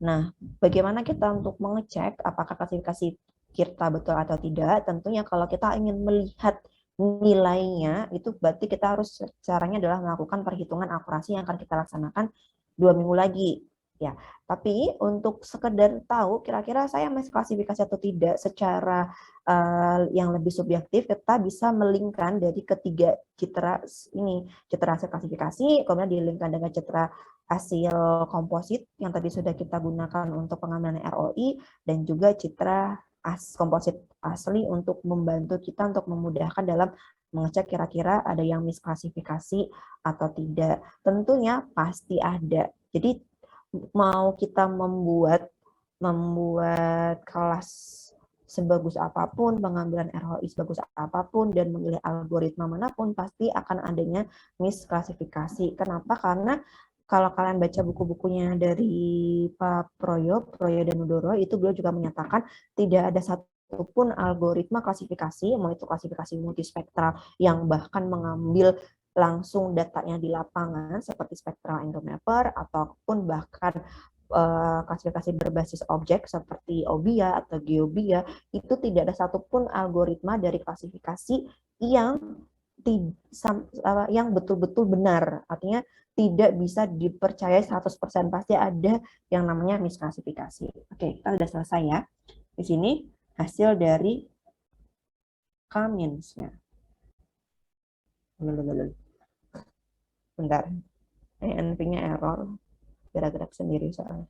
Nah, bagaimana kita untuk mengecek apakah klasifikasi kita betul atau tidak? Tentunya kalau kita ingin melihat nilainya, itu berarti kita harus caranya adalah melakukan perhitungan akurasi yang akan kita laksanakan 2 minggu lagi. Ya, tapi untuk sekedar tahu kira-kira saya masih klasifikasi atau tidak secara yang lebih subjektif, kita bisa melingkan dari ketiga citra ini, citra hasil klasifikasi, kemudian dilingkan dengan citra hasil komposit yang tadi sudah kita gunakan untuk pengambilan ROI, dan juga citra komposit asli untuk membantu kita untuk memudahkan dalam mengecek kira-kira ada yang misklasifikasi atau tidak. Tentunya pasti ada. Jadi mau kita membuat kelas sebagus apapun, pengambilan ROI sebagus apapun, dan memilih algoritma manapun, pasti akan adanya misklasifikasi. Kenapa? Karena kalau kalian baca buku-bukunya dari Pak Proyo dan Nudoro, itu beliau juga menyatakan tidak ada satupun algoritma klasifikasi, mau itu klasifikasi multispektral yang bahkan mengambil langsung datanya di lapangan seperti spectral angle mapper, ataupun bahkan klasifikasi berbasis objek seperti OBIA atau GeoBIA, itu tidak ada satupun algoritma dari klasifikasi yang betul-betul benar. Artinya tidak bisa dipercaya 100%, pasti ada yang namanya misklasifikasi. Oke, kita sudah selesai ya. Di sini hasil dari Cummins-nya. Bentar, NP-nya error, gerak-gerak sendiri soalnya.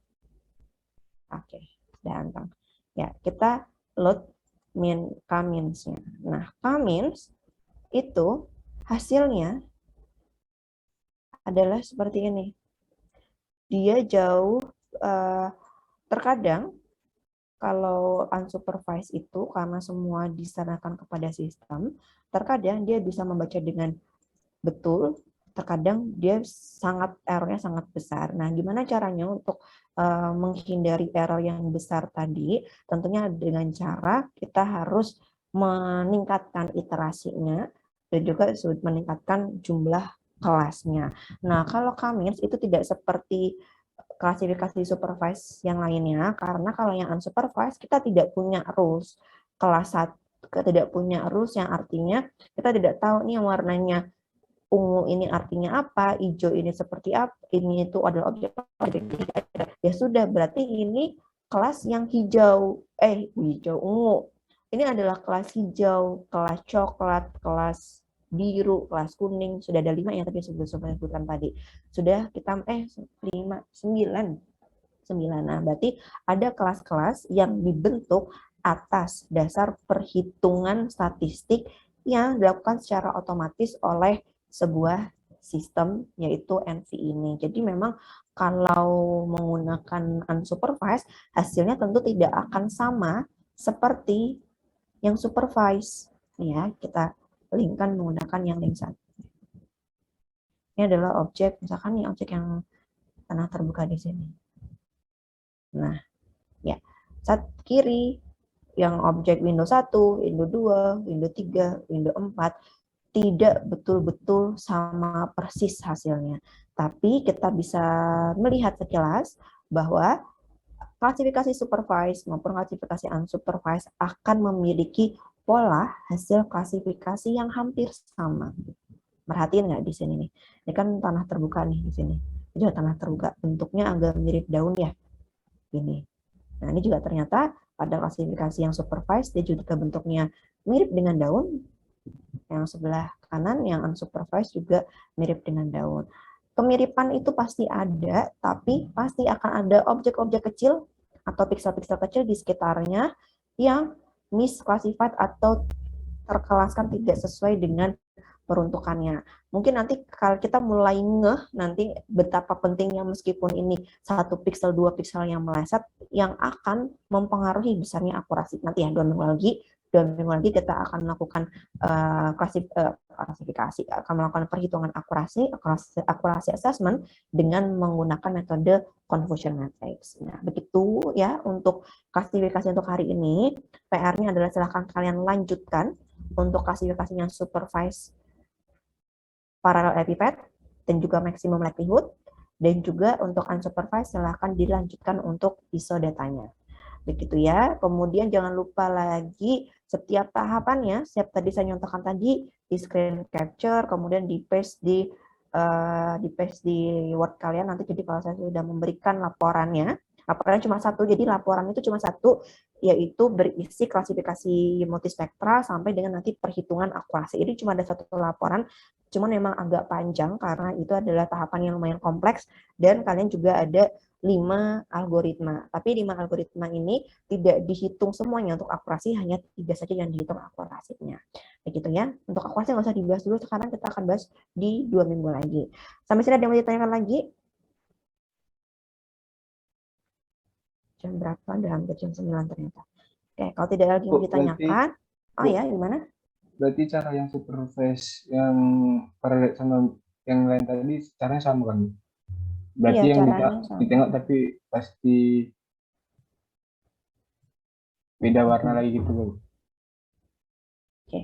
Oke, sudah anteng. Ya, kita load Cummins-nya. Nah, Cummins itu hasilnya adalah seperti ini. Dia jauh, terkadang kalau unsupervised itu karena semua diserahkan kepada sistem, terkadang dia bisa membaca dengan betul, terkadang dia errornya sangat besar. Nah, gimana caranya untuk menghindari error yang besar tadi? Tentunya dengan cara kita harus meningkatkan iterasinya dan juga meningkatkan jumlah kelasnya. Nah, kalau Cummins itu tidak seperti klasifikasi supervised yang lainnya, karena kalau yang unsupervised kita tidak punya rules kelas 1, tidak punya rules yang artinya kita tidak tahu nih warnanya ungu ini artinya apa, hijau ini seperti apa, ini itu adalah objek. Ya sudah, berarti ini kelas yang hijau ungu. Ini adalah kelas hijau, kelas coklat, kelas biru, kelas kuning. Sudah ada 5 ya, tapi sebutkan tadi. Sudah kita 5, 9. Nah, berarti ada kelas-kelas yang dibentuk atas dasar perhitungan statistik yang dilakukan secara otomatis oleh sebuah sistem, yaitu NV ini. Jadi memang kalau menggunakan unsupervised, hasilnya tentu tidak akan sama seperti yang supervised. Ya, kita linkkan menggunakan yang link 1. Ini adalah objek, misalkan nih objek yang tanah terbuka di sini. Nah, ya, saat kiri yang objek Windows 1, Windows 2, Windows 3, Windows 4 tidak betul-betul sama persis hasilnya. Tapi kita bisa melihat sekilas bahwa klasifikasi supervised maupun klasifikasi unsupervised akan memiliki pola hasil klasifikasi yang hampir sama. Perhatiin nggak di sini nih? Ini kan tanah terbuka nih di sini. Ini juga tanah terbuka, bentuknya agak mirip daun ya. Ini. Nah, ini juga ternyata pada klasifikasi yang supervised, dia juga bentuknya mirip dengan daun. Yang sebelah kanan, yang unsupervised juga mirip dengan daun. Kemiripan itu pasti ada, tapi pasti akan ada objek-objek kecil atau piksel-piksel kecil di sekitarnya yang misclassified atau terkelaskan tidak sesuai dengan peruntukannya. Mungkin nanti kalau kita mulai nanti betapa pentingnya meskipun ini 1 piksel 2 piksel yang meleset yang akan mempengaruhi besarnya akurasi. Nanti ya 2 minggu lagi kita akan melakukan klasifikasi, akan melakukan perhitungan akurasi assessment dengan menggunakan metode confusion matrix. Nah, begitu ya untuk klasifikasi untuk hari ini. PR-nya adalah silahkan kalian lanjutkan untuk klasifikasinya supervised parallel epipet dan juga maximum likelihood. Dan juga untuk unsupervised silahkan dilanjutkan untuk ISO datanya. Begitu ya. Kemudian jangan lupa lagi setiap tahapannya, setiap tadi saya nyontohkan tadi, di screen capture, kemudian di paste di Word kalian nanti. Jadi kalau saya sudah memberikan laporannya cuma satu, jadi laporan itu cuma satu, yaitu berisi klasifikasi multispektra sampai dengan nanti perhitungan akurasi. Ini cuma ada satu laporan, cuman memang agak panjang karena itu adalah tahapan yang lumayan kompleks dan kalian juga ada 5 algoritma. Tapi 5 algoritma ini tidak dihitung semuanya untuk akurasi, hanya 3 saja yang dihitung akurasinya. Begitu ya. Untuk akurasi nggak usah dibahas dulu, sekarang kita akan bahas di 2 minggu lagi. Sampai sini ada yang mau ditanyakan lagi? Jam berapa? Udah hampir jam 9 ternyata. Oke, kalau tidak lagi yang ditanyakan, oh ya, gimana? Berarti cara yang supervise yang paralel sama yang lain tadi caranya sama kan? Berarti Iya, yang caranya ditengok tapi pasti beda warna lagi gitu kan? Oke.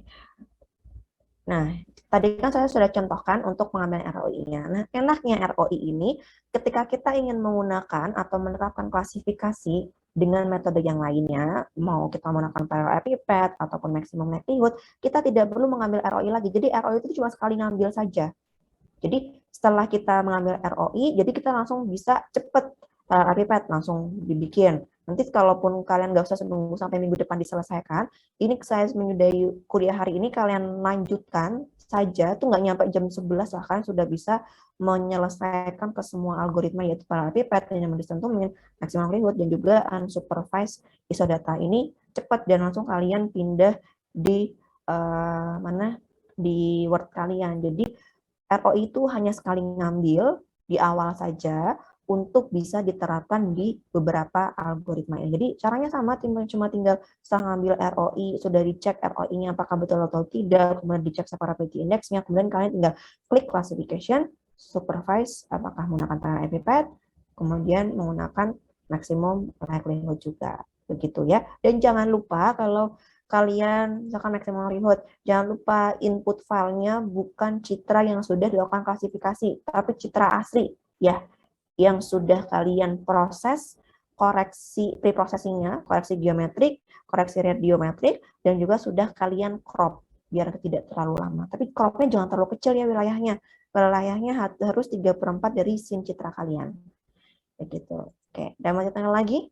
Nah, tadi kan saya sudah contohkan untuk pengambilan ROI-nya. Nah, enaknya ROI ini ketika kita ingin menggunakan atau menerapkan klasifikasi dengan metode yang lainnya, mau kita menggunakan parallel epipet ataupun maximum likelihood, kita tidak perlu mengambil ROI lagi. Jadi ROI itu cuma sekali ngambil saja. Jadi setelah kita mengambil ROI, jadi kita langsung bisa cepat epipet langsung dibikin. Nanti kalaupun kalian nggak usah menunggu sampai minggu depan diselesaikan, ini saya menyudahi kuliah hari ini, kalian lanjutkan saja, tuh nggak nyampe jam 11 lah, kalian sudah bisa menyelesaikan ke semua algoritma, yaitu parallel pipet, dynamic distance tuning, maximum likelihood, dan juga unsupervised ISO data. Ini cepat dan langsung kalian pindah di mana di Word kalian. Jadi ROI itu hanya sekali ngambil di awal saja untuk bisa diterapkan di beberapa algoritma ini. Jadi caranya sama, cuma tinggal setelah ngambil ROI, sudah dicek ROI-nya apakah betul atau tidak, kemudian dicek separability index-nya, kemudian kalian tinggal klik classification, supervise apakah menggunakan parallel epipet, kemudian menggunakan maximum likelihood juga. Begitu ya. Dan jangan lupa kalau kalian misalkan maximum likelihood, jangan lupa input filenya bukan citra yang sudah dilakukan klasifikasi, tapi citra asli ya, yang sudah kalian proses, koreksi pre-processingnya, koreksi geometrik, koreksi radiometrik, dan juga sudah kalian crop biar tidak terlalu lama. Tapi cropnya jangan terlalu kecil ya wilayahnya. Wilayahnya harus 3/4 dari scene citra kalian. Begitu. Oke, dan mau ditanya lagi?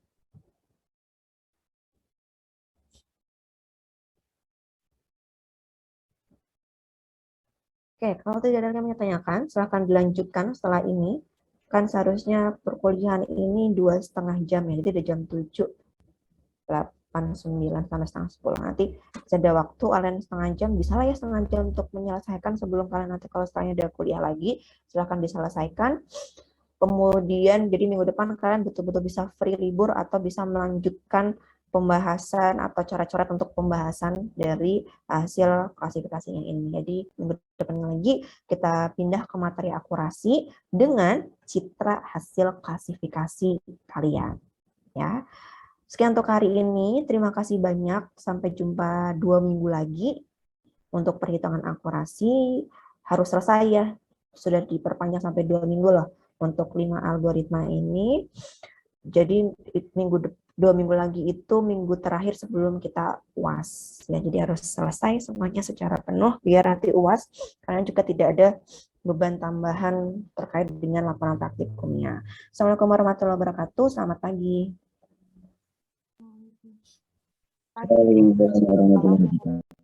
Oke, kalau tidak ada yang ditanyakan, silahkan dilanjutkan setelah ini. Kan seharusnya perkuliahan ini 2,5 jam ya, jadi ada jam 7, 8, 9, sampai setengah 10. Nanti ada waktu, kalian setengah jam, bisa lah ya setengah jam untuk menyelesaikan sebelum kalian nanti kalau setelahnya ada kuliah lagi, silahkan diselesaikan. Kemudian, jadi minggu depan kalian betul-betul bisa free libur atau bisa melanjutkan pembahasan atau coret-coret untuk pembahasan dari hasil klasifikasinya ini. Jadi minggu depan lagi kita pindah ke materi akurasi dengan citra hasil klasifikasi kalian. Ya, sekian untuk hari ini. Terima kasih banyak. Sampai jumpa 2 minggu lagi untuk perhitungan akurasi. Harus selesai ya. Sudah diperpanjang sampai 2 minggu loh untuk 5 algoritma ini. Jadi 2 minggu lagi itu minggu terakhir sebelum kita UAS. Ya, jadi harus selesai semuanya secara penuh biar nanti UAS kalian juga tidak ada beban tambahan terkait dengan laporan praktikumnya. Assalamualaikum warahmatullahi wabarakatuh. Selamat pagi. Assalamualaikum warahmatullahi wabarakatuh.